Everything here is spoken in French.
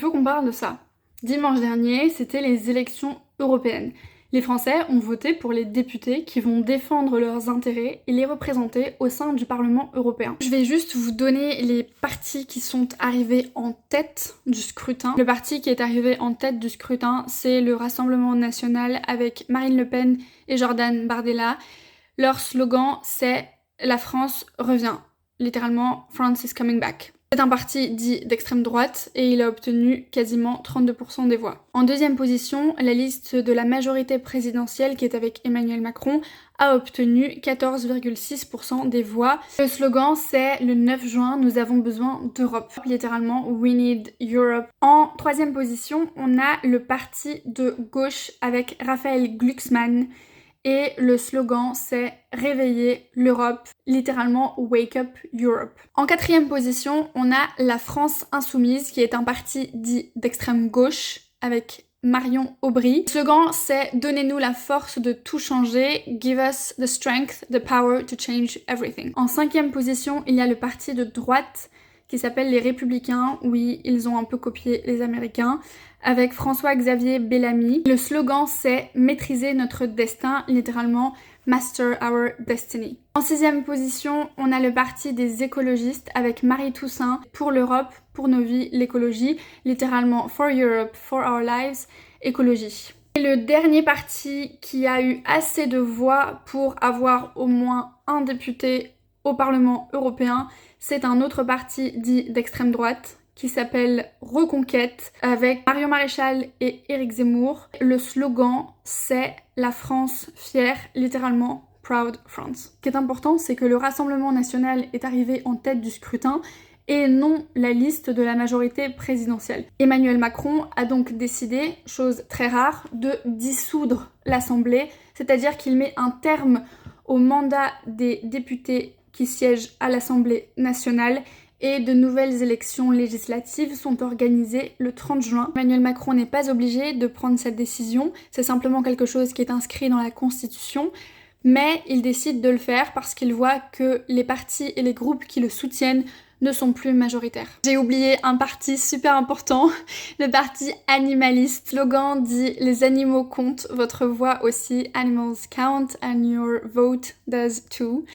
Il faut qu'on parle de ça. Dimanche dernier, c'était les élections européennes. Les Français ont voté pour les députés qui vont défendre leurs intérêts et les représenter au sein du Parlement européen. Je vais juste vous donner les partis qui sont arrivés en tête du scrutin. Le parti qui est arrivé en tête du scrutin, c'est le Rassemblement national avec Marine Le Pen et Jordan Bardella. Leur slogan, c'est « La France revient ». Littéralement, France is coming back. C'est un parti dit d'extrême droite et il a obtenu quasiment 32% des voix. En deuxième position, la liste de la majorité présidentielle qui est avec Emmanuel Macron a obtenu 14,6% des voix. Le slogan c'est « Le 9 juin, nous avons besoin d'Europe ». Littéralement, We need Europe. En troisième position, on a le parti de gauche avec Raphaël Glucksmann. Et le slogan c'est « Réveiller l'Europe », littéralement « Wake up Europe ». En quatrième position, on a la France Insoumise, qui est un parti dit d'extrême gauche, avec Marion Aubry. Le slogan c'est « Donnez-nous la force de tout changer, give us the strength, the power to change everything ». En cinquième position, il y a le parti de droite, qui s'appelle les Républicains. Oui, ils ont un peu copié les Américains, avec François-Xavier Bellamy. Le slogan c'est « Maîtriser notre destin », littéralement « Master our destiny ». En sixième position, on a le parti des écologistes avec Marie Toussaint, pour l'Europe, pour nos vies, l'écologie, littéralement « For Europe, for our lives, écologie ». Et le dernier parti qui a eu assez de voix pour avoir au moins un député au Parlement européen, c'est un autre parti dit d'extrême droite qui s'appelle Reconquête avec Marion Maréchal et Éric Zemmour. Le slogan c'est « La France fière », littéralement « Proud France ». Ce qui est important, c'est que le Rassemblement national est arrivé en tête du scrutin et non la liste de la majorité présidentielle. Emmanuel Macron a donc décidé, chose très rare, de dissoudre l'Assemblée, c'est-à-dire qu'il met un terme au mandat des députés qui siègent à l'Assemblée nationale et de nouvelles élections législatives sont organisées le 30 juin. Emmanuel Macron n'est pas obligé de prendre cette décision, c'est simplement quelque chose qui est inscrit dans la Constitution, mais il décide de le faire parce qu'il voit que les partis et les groupes qui le soutiennent ne sont plus majoritaires. J'ai oublié un parti super important, le parti animaliste. Slogan dit « Les animaux comptent, votre voix aussi, animals count and your vote does too ».